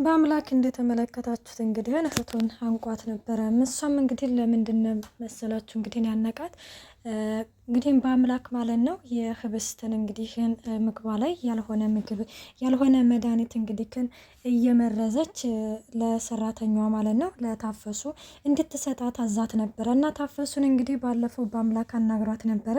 በአምላክ እንደተመለከታችሁት እንግዲህ እህቱን አንቋት ነበረ። እሷም እንግዲህ ለምንድን መሰላችሁ እንግዲህ ያነቃት እንግዲህ በአምላክ ማለት ነው። የህብስትን እንግዲህ ምግቧ ላይ ያልሆነ ምግብ ያልሆነ መድኃኒት እንግዲህ እየመረዘች ለሰራተኛዋ ማለት ነው ለታፈሱ እንድትሰጣት አዛት ነበረ እና ታፈሱን እንግዲህ ባለፈው በአምላክ አናግሯት ነበረ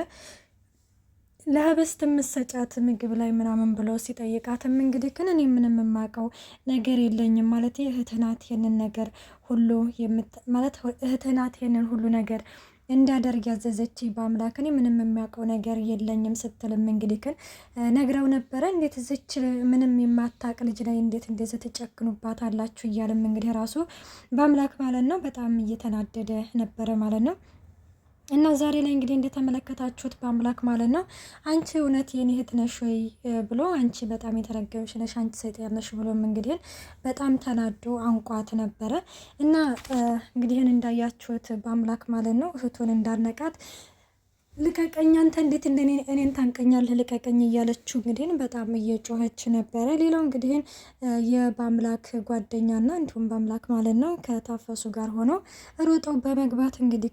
ለህብስት ምሰጫት ምግብ ላይ ምናምን ብሎ ሲጠይቃትም እንግዲህ እኔ ምንም የማውቀው ነገር የለኝም ማለት እህትናት ይሄንን ነገር ሁሉ ማለት እህትናት ይሄንን ሁሉ ነገር እንዳደርግ ያዘዘች በአምላክ እኔ ምንም የሚያውቀው ነገር የለኝም ስትልም እንግዲህ ነግረው ነበረ። እንዴት እዚች ምንም የማታውቅ ልጅ ላይ እንዴት እንደዚህ ትጨክኑባት አላችሁ እያለም እንግዲህ ራሱ በአምላክ ማለት ነው በጣም እየተናደደ ነበረ ማለት ነው። እና ዛሬ ላይ እንግዲህ እንደተመለከታችሁት በአምላክ ማለት ነው አንቺ እውነት የኔ እህት ነሽ ወይ ብሎ አንቺ በጣም የተረገምሽ ነሽ አንቺ ሰይጣን ነሽ ብሎም እንግዲህ በጣም ተናዶ አንቋት ነበረ። እና እንግዲህ እንዳያችሁት በአምላክ ማለት ነው እህቱን እንዳነቃት ልቀቀኝ አንተ እንዴት እንደኔ እኔን ታንቀኛለህ ልቀቀኝ እያለችው እንግዲህ በጣም እየጮኸች ነበረ። ሌላው እንግዲህ የበአምላክ ጓደኛና እንዲሁም በአምላክ ማለት ነው ከታፈሱ ጋር ሆኖ ሮጠው በመግባት እንግዲህ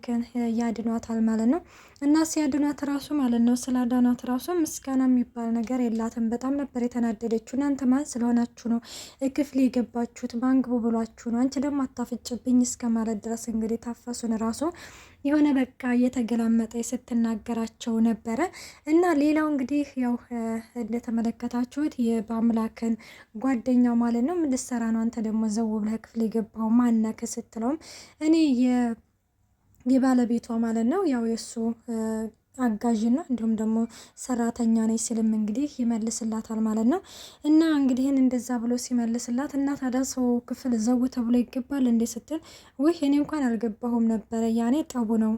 ያድኗታል ማለት ነው። እና ሲያድኗት ራሱ ማለት ነው ስላዳኗት ራሱ ምስጋና የሚባል ነገር የላትም። በጣም ነበር የተናደደችው። እናንተ ማን ስለሆናችሁ ነው ክፍል የገባችሁት? ማንግቡ ብሏችሁ ነው? አንቺ ደግሞ አታፍጭብኝ እስከ ማለት ድረስ እንግዲህ ታፈሱን ራሱ የሆነ በቃ እየተገላመጠ ስትናገራቸው ነበረ። እና ሌላው እንግዲህ ያው እንደተመለከታችሁት የበአምላክን ጓደኛው ማለት ነው ምን ልትሰራ ነው አንተ ደግሞ ዘው ብለህ ክፍል የገባው ማነክ ስትለውም እኔ የባለቤቷ ማለት ነው ያው የእሱ አጋዥና እንዲሁም ደግሞ ሰራተኛ ነኝ ሲልም እንግዲህ ይመልስላታል ማለት ነው። እና እንግዲህ እንደዛ ብሎ ሲመልስላት እና ታዲያ ሰው ክፍል ዘው ተብሎ ይገባል እንዴ ስትል ውይ እኔ እንኳን አልገባሁም ነበረ ያኔ ጠቡ ነው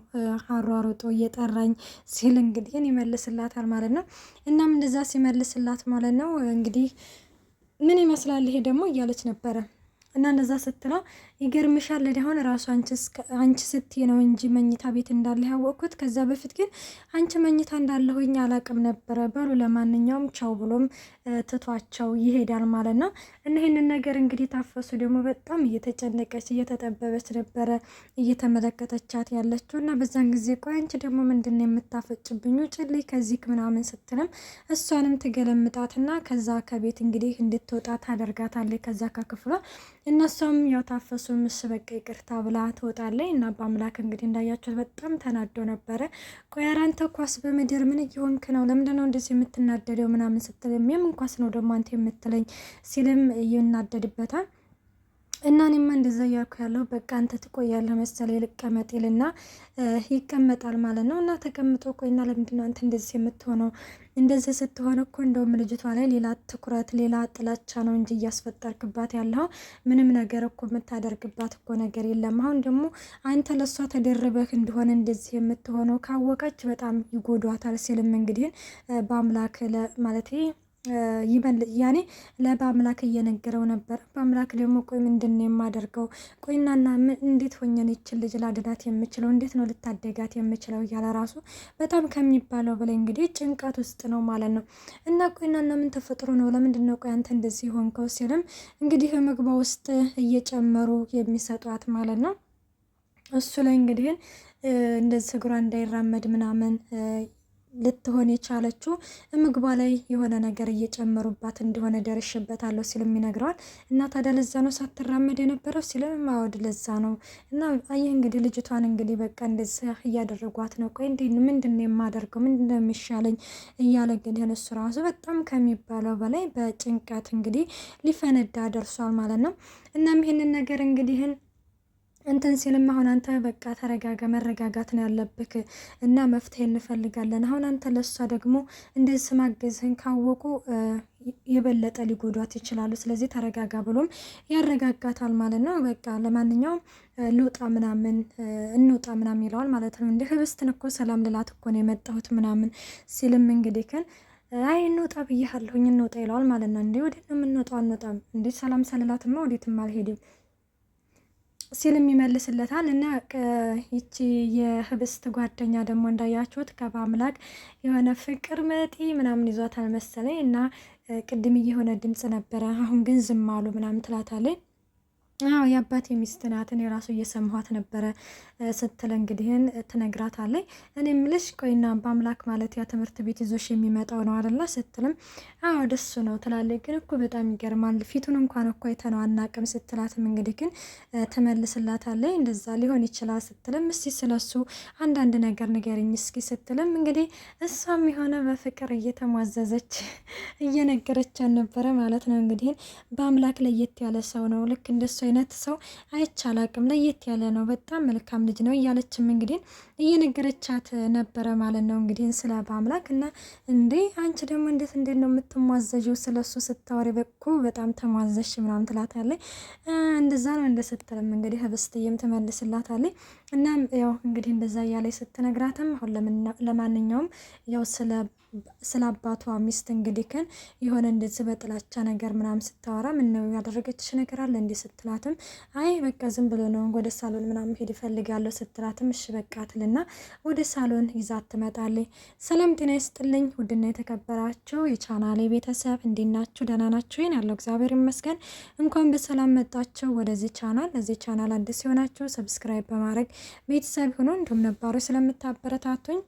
አሯሩጦ እየጠራኝ ሲል እንግዲህ ይመልስላታል ማለት ነው። እናም እንደዛ ሲመልስላት ማለት ነው እንግዲህ ምን ይመስላል ይሄ ደግሞ እያለች ነበረ እና እንደዛ ስትለው ይገርምሻል አሁን ራሱ አንቺ ስትይ ነው እንጂ መኝታ ቤት እንዳለ ያወቅኩት ከዛ በፊት ግን አንቺ መኝታ እንዳለሁኝ አላቅም ነበረ። በሉ ለማንኛውም ቻው ብሎም ትቷቸው ይሄዳል ማለት ነው። እና ይሄንን ነገር እንግዲህ ታፈሱ ደግሞ በጣም እየተጨነቀች እየተጠበበች ነበረ እየተመለከተቻት ያለችው እና በዛን ጊዜ ቆይ አንቺ ደግሞ ምንድን ነው የምታፈጭብኝ ውጭልኝ ከዚህ ምናምን ስትልም እሷንም ትገለምጣትና ከዛ ከቤት እንግዲህ እንድትወጣ ታደርጋታለች ከዛ ከክፍሏ። እነሷም ያው ታፈሱ ምስ በቃ ይቅርታ ብላ ትወጣለች። እና በአምላክ እንግዲህ እንዳያችሁት በጣም ተናዶ ነበረ። ቆይ ኧረ አንተ ኳስ በምድር ምን እየሆንክ ነው? ለምንድን ነው እንደዚህ የምትናደደው? ምናምን ስትልም የምን ኳስ ነው ደግሞ አንተ የምትለኝ ሲልም ይናደድበታል። እና እኔማ እንደዛ እያልኩ ያለው በቃ አንተ ትቆያለህ መሰለኝ ልቀመጥ ይልና ይቀመጣል ማለት ነው። እና ተቀምጦ ቆይና ለምንድን ነው አንተ እንደዚህ የምትሆነው? እንደዚህ ስትሆን እኮ እንደውም ልጅቷ ላይ ሌላ ትኩረት ሌላ ጥላቻ ነው እንጂ እያስፈጠርክባት ያለው ምንም ነገር እኮ የምታደርግባት እኮ ነገር የለም። አሁን ደግሞ አንተ ለእሷ ተደርበህ እንደሆነ እንደዚህ የምትሆነው ካወቀች በጣም ይጎዷታል ሲልም እንግዲህ በአምላክ ማለት ያኔ ለበአምላክ እየነገረው ነበር። በአምላክ ደግሞ ቆይ ምንድን ነው የማደርገው? ቆይናና እንዴት ሆኘን ይችል ልጅ ላድናት የምችለው? እንዴት ነው ልታደጋት የምችለው? እያለ ራሱ በጣም ከሚባለው በላይ እንግዲህ ጭንቀት ውስጥ ነው ማለት ነው። እና ቆይናና ምን ተፈጥሮ ነው? ለምንድን ነው ቆይ አንተ እንደዚህ ሆንከው? ሲልም እንግዲህ ምግቧ ውስጥ እየጨመሩ የሚሰጧት ማለት ነው። እሱ ላይ እንግዲህ እንደዚህ እግሯ እንዳይራመድ ምናምን ልትሆን የቻለችው ምግቧ ላይ የሆነ ነገር እየጨመሩባት እንደሆነ ደርሽበታለሁ ሲልም ይነግረዋል። እና ታዲያ ለዛ ነው ሳትራመድ የነበረው ሲልም አወድ ለዛ ነው። እና አየህ እንግዲህ ልጅቷን እንግዲህ በቃ እንደዚህ እያደረጓት ነው። ቆይ ምንድን ነው የማደርገው? ምንድን ነው የሚሻለኝ? እያለ እንግዲህ እሱ ራሱ በጣም ከሚባለው በላይ በጭንቀት እንግዲህ ሊፈነዳ ደርሷል ማለት ነው። እናም ይሄንን ነገር እንግዲህ እንትን ሲልም አሁን አንተ በቃ ተረጋጋ፣ መረጋጋት ነው ያለብክ እና መፍትሄ እንፈልጋለን። አሁን አንተ ለሷ ደግሞ እንደዚህ ማገዝህን ካወቁ የበለጠ ሊጎዷት ይችላሉ። ስለዚህ ተረጋጋ ብሎም ያረጋጋታል ማለት ነው። በቃ ለማንኛውም ልውጣ ምናምን እንውጣ ምናምን ይለዋል ማለት ነው። እንደ ህብስትን እኮ ሰላም ልላት እኮ ነው የመጣሁት ምናምን ሲልም እንግዲህ አይ እንውጣ ብያለሁኝ እንውጣ ይለዋል ማለት ነው። እንዴ ወዴት ነው የምንወጣው? አንወጣም እንዴ ሰላም ሰልላትማ ወዴትም አልሄድም ሲልም ይመልስለታል። እና ይቺ የህብስት ጓደኛ ደግሞ እንዳያችሁት ከበአምላክ የሆነ ፍቅር መጤ ምናምን ይዟታል መሰለኝ። እና ቅድም የሆነ ድምጽ ነበረ፣ አሁን ግን ዝም አሉ ምናምን ትላታለች። አዎ የአባቴ ሚስት ናት፣ እኔ ራሱ እየሰማኋት ነበረ ስትል እንግዲህን ትነግራታለች። እኔ ምልሽ ቆይና በአምላክ ማለት ያ ትምህርት ቤት ይዞሽ የሚመጣው ነው አይደለ ስትልም አዎ ደሱ ነው ትላለች። ግን እኮ በጣም ይገርማል ፊቱን እንኳን እኮ አይተነው አናቅም ስትላትም እንግዲህ ግን ትመልስላታለች እንደዛ ሊሆን ይችላል ስትልም እስቲ ስለሱ አንዳንድ ነገር ንገሪኝ እስኪ ስትልም እንግዲህ እሷም የሆነ በፍቅር እየተሟዘዘች እየነገረቻን ነበረ ማለት ነው። እንግዲህ በአምላክ ለየት ያለ ሰው ነው፣ ልክ እንደሱ አይነት ሰው አይቻላቅም፣ ለየት ያለ ነው፣ በጣም መልካም ልጅ ነው እያለችም እንግዲህ እየነገረቻት ነበረ ማለት ነው። እንግዲህ ስለ በአምላክ እና እንዴ አንቺ ደግሞ እንዴት ነው የምትሟዘዥው ስለሱ ስታወሪ በኩ በጣም ተሟዘሽ ምናምን ትላታለች። እንደዛ ነው እንደ ስትልም እንግዲህ ህብስትዬም ትመልስላታለች። እናም ያው እንግዲህ እንደዛ እያለች ስትነግራትም አሁን ለማንኛውም ያው ስለ አባቷ ሚስት እንግዲህ ግን የሆነ እንደዚህ በጥላቻ ነገር ምናምን ስታወራ ምን ነው ያደረገችሽ ነገር አለ እንዴ ስትላትም አይ በቃ ዝም ብሎ ነው ወደ ሳሎን ምናምን ሄድ ይፈልጋለሁ ስትላትም እሺ በቃ ትልና ወደ ሳሎን ይዛት ትመጣለች። ሰላም ጤና ይስጥልኝ ውድና የተከበራችሁ የቻናሌ ቤተሰብ እንዴት ናችሁ? ደህና ናችሁ? ይሄን ያለው እግዚአብሔር ይመስገን። እንኳን በሰላም መጣችሁ ወደዚህ ቻናል። ለዚህ ቻናል አዲስ የሆናችሁ ሰብስክራይብ በማድረግ ቤተሰብ ሆኖ እንዲሁም ነባሩ ስለምታበረታቱኝ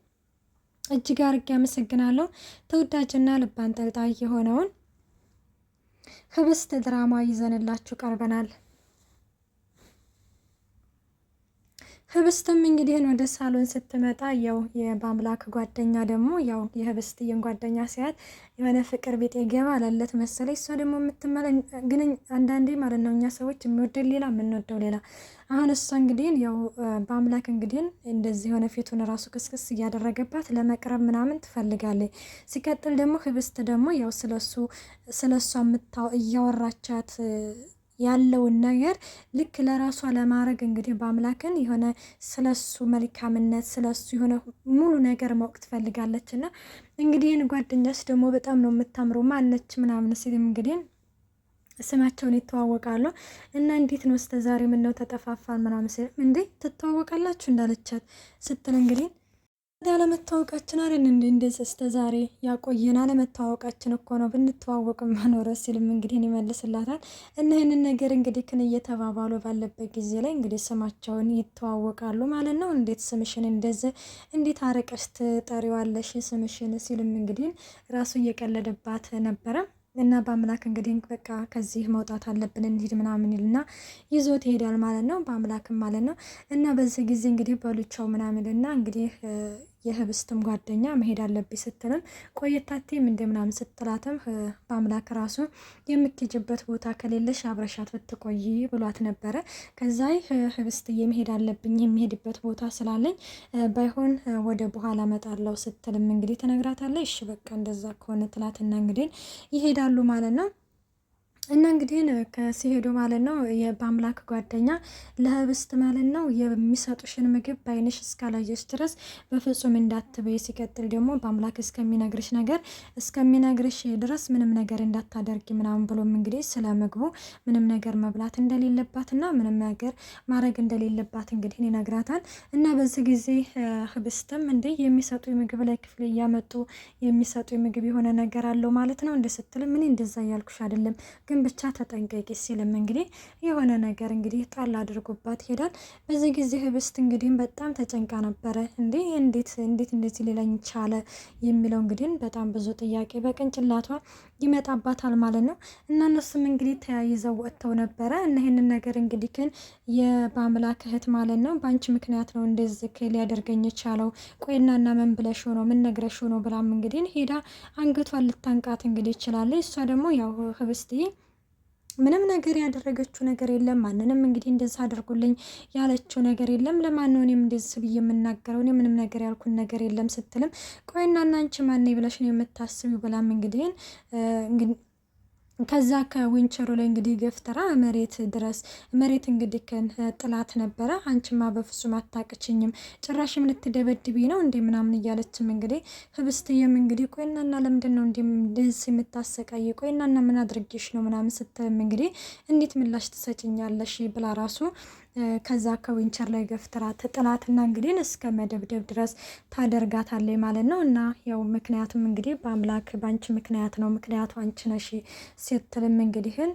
እጅግ አድርጌ አመሰግናለሁ። ተወዳጅና ልብ አንጠልጣይ የሆነውን ህብስት ድራማ ይዘንላችሁ ቀርበናል። ህብስትም እንግዲህ ወደ ሳሎን ስትመጣ ያው የበአምላክ ጓደኛ ደግሞ ያው የህብስትዬን ጓደኛ ሲያት የሆነ ፍቅር ቤት ገባ አላለት መሰለኝ። እሷ ደግሞ ግን አንዳንዴ ማለት ነው እኛ ሰዎች የሚወደው ሌላ የምንወደው ሌላ። አሁን እሷ እንግዲህ ያው በአምላክ እንግዲህ እንደዚህ የሆነ ፊቱን ራሱ ክስክስ እያደረገባት ለመቅረብ ምናምን ትፈልጋለች። ሲቀጥል ደግሞ ህብስት ደግሞ ያው ስለሷ እያወራቻት ያለውን ነገር ልክ ለራሷ ለማድረግ እንግዲህ በአምላክን የሆነ ስለሱ መልካምነት ስለሱ የሆነ ሙሉ ነገር ማወቅ ትፈልጋለች። እና እንግዲህ ጓደኛስ ደግሞ በጣም ነው የምታምረው ማነች ምናምን ሲልም እንግዲህ ስማቸውን ይተዋወቃሉ። እና እንዴት ነው እስከ ዛሬ ምን ነው ተጠፋፋን ምናምን ሲል እንዴ ትተዋወቃላችሁ እንዳለቻት ስትል እንግዲህ አለመታወቃችን አይደል እንዴ እንደዚህ እስከ ዛሬ ያቆየን አለመታወቃችን እኮ ነው ብንተዋወቅም ማኖረ ሲልም እንግዲህ ይመልስላታል። እና ይህንን ነገር እንግዲህ ክን እየተባባሉ ባለበት ጊዜ ላይ እንግዲህ ስማቸውን ይተዋወቃሉ ማለት ነው። እንዴት ስምሽን እንደዚህ እንዴት አረቀሽ ትጠሪዋለሽ ስምሽን ሲልም እንግዲህ ራሱ እየቀለደባት ነበረ። እና በአምላክ እንግዲህ በቃ ከዚህ መውጣት አለብን እንሂድ ምናምን ይልና ይዞት ይሄዳል ማለት ነው። በአምላክም ማለት ነው። እና በዚህ ጊዜ እንግዲህ በሉቻው ምናምን እና እንግዲህ የህብስትም ጓደኛ መሄድ አለብኝ ስትልም ቆየታቴ ምናምን ስትላትም በአምላክ ራሱ የምትሄጅበት ቦታ ከሌለሽ አብረሻት ብትቆይ ብሏት ነበረ። ከዛ ህብስትዬ መሄድ አለብኝ የሚሄድበት ቦታ ስላለኝ ባይሆን ወደ በኋላ መጣለው ስትልም እንግዲህ ትነግራታለች። እሺ በቃ እንደዛ ከሆነ ትላትና እንግዲህ ይሄዳሉ ማለት ነው። እና እንግዲህ ከሲሄዱ ማለት ነው የበአምላክ ጓደኛ ለህብስት ማለት ነው የሚሰጡሽን ምግብ በአይንሽ እስካላየሽ ድረስ በፍጹም እንዳትበይ፣ ሲቀጥል ደግሞ በአምላክ እስከሚነግርሽ ድረስ ምንም ነገር እንዳታደርጊ ምናምን ብሎም እንግዲህ ስለ ምግቡ ምንም ነገር መብላት እንደሌለባትና ምንም ነገር ማድረግ እንደሌለባት እንግዲህ ይነግራታል። እና በዚህ ጊዜ ህብስትም እንዴ የሚሰጡ ምግብ ላይ ክፍል እያመጡ የሚሰጡ ምግብ የሆነ ነገር አለው ማለት ነው እንደ ስትልም እኔ እንደዛ እያልኩሽ አይደለም ግን ብቻ ተጠንቀቂ ሲልም እንግዲህ የሆነ ነገር እንግዲህ ጣል አድርጎባት ይሄዳል። በዚህ ጊዜ ህብስት እንግዲህ በጣም ተጨንቃ ነበረ። እንዴት እንደዚህ ሊለኝ ቻለ የሚለው እንግዲህ በጣም ብዙ ጥያቄ በቅንጭላቷ ይመጣባታል ማለት ነው። እና እነሱም እንግዲህ ተያይዘው ወጥተው ነበረ እና ይሄንን ነገር እንግዲህ ግን የበአምላክ እህት ማለት ነው በአንቺ ምክንያት ነው እንደዚህ ሊያደርገኝ የቻለው ቆይናና ምን ብለሽ ነው ምን ነግረሽ ነው ብላም እንግዲህ ሄዳ አንገቷን ልታንቃት እንግዲህ ይችላለች። እሷ ደግሞ ያው ህብስትዬ ምንም ነገር ያደረገችው ነገር የለም። ማንንም እንግዲህ እንደዚህ አድርጉልኝ ያለችው ነገር የለም። ለማን ነው እኔም እንደዚህ ብዬ የምናገረው? እኔ ምንም ነገር ያልኩን ነገር የለም ስትልም ቆይና አንቺ ማን ብለሽ ነው የምታስቢው? ብላም እንግዲህ ከዛ ከዊንቸሩ ላይ እንግዲህ ገፍተራ መሬት እንግዲህ ጥላት ነበረ። አንቺማ በፍጹም አታቅችኝም ጭራሽም ልትደበድቢ ነው እንዴ ምናምን እያለችም እንግዲህ ህብስትዬም እንግዲህ ቆይናና ለምንድን ነው እንደዚህ የምታሰቃይ? ቆይናና ምን አድርጌሽ ነው ምናምን ስትልም እንግዲህ እንዴት ምላሽ ትሰጭኛለሽ ብላ ራሱ ከዛ ከዊንቸር ላይ ገፍትራ ትጥላትና እንግዲህ እስከ መደብደብ ድረስ ታደርጋታለች ማለት ነው። እና ያው ምክንያቱም እንግዲህ በአምላክ ባንቺ ምክንያት ነው፣ ምክንያቱ አንቺ ነሽ ስትልም እንግዲህን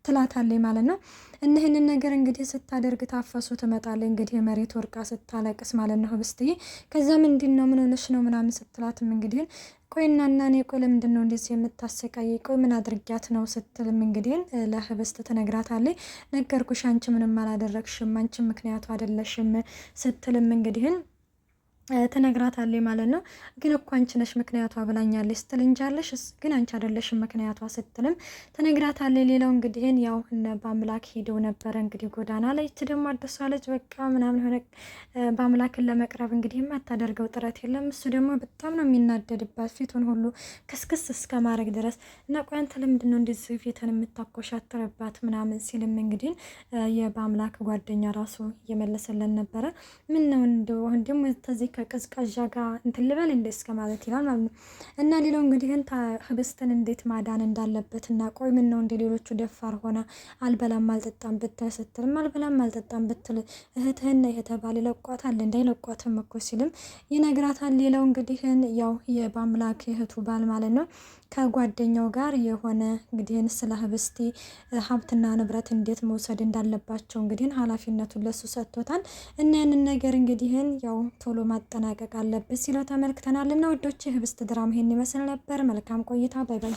ትላታለች ማለት ነው። እነህንን ነገር እንግዲህ ስታደርግ ታፈሱ ትመጣለች እንግዲህ መሬት ወርቃ ስታለቅስ ማለት ነው ህብስትዬ። ከዛ ምንድን ነው ምን ሆነሽ ነው ምናምን ስትላትም እንግዲህ ቆይ እናና እኔ ቆይ ለምንድን ነው እንደዚህ የምታሰቃይ? ቆይ ምን አድርጊያት ነው ስትልም እንግዲህ ለህብስት ትነግራታለች። ነገርኩሽ አንቺ ምንም አላደረግሽም፣ አንቺ ምክንያቱ አይደለሽም ስትልም እንግዲህ ትነግራታለች ማለት ነው። ግን እኮ አንቺ ነሽ ምክንያቷ ብላኛለች ስትል እንጃለሽ ግን አንቺ አይደለሽም ምክንያቷ ስትልም ትነግራታለች። ሌላው እንግዲህ ያው እነ በአምላክ ሄደው ነበረ እንግዲህ ጎዳና ላይ ደግሞ አደሷለች በቃ ምናምን ሆነ። በአምላክን ለመቅረብ እንግዲህ የማታደርገው ጥረት የለም። እሱ ደግሞ በጣም ነው የሚናደድባት ፊቱን ሁሉ ክስክስ እስከ ማድረግ ድረስ እና ቆይ አንተ ለምንድን ነው እንደዚህ ፊትን የምታኮሻትርባት ምናምን ሲልም እንግዲህ የበአምላክ ጓደኛ ራሱ እየመለሰለን ነበረ። ምን ነው እንደው ደግሞ ተዚህ ከቀዝቃዣ ጋር እንትን ልበል እንደ እስከ ማለት ይላል ማለት ነው። እና ሌላው እንግዲህ ህብስትን እንዴት ማዳን እንዳለበት እና ቆይ ምን ነው እንደ ሌሎቹ ደፋር ሆነ አልበላም አልጠጣም ብትል ስትልም አልበላም አልጠጣም ብትል እህትህን የተባለ ይለቋታል እንዳይለቋትም እኮ ሲልም ይነግራታል። ሌላው እንግዲህ ያው የበአምላክ እህቱ ባል ማለት ነው ከጓደኛው ጋር የሆነ እንግዲህ ስለ ህብስቴ ሀብትና ንብረት እንዴት መውሰድ እንዳለባቸው እንግዲህ ኃላፊነቱን ለሱ ሰጥቶታል። እና ያንን ነገር እንግዲህ ያው ቶሎ ማጠናቀቅ አለበት ሲለው ተመልክተናል። እና ወዶች ህብስት ድራማ ይሄን ይመስል ነበር። መልካም ቆይታ። ባይ ባይ።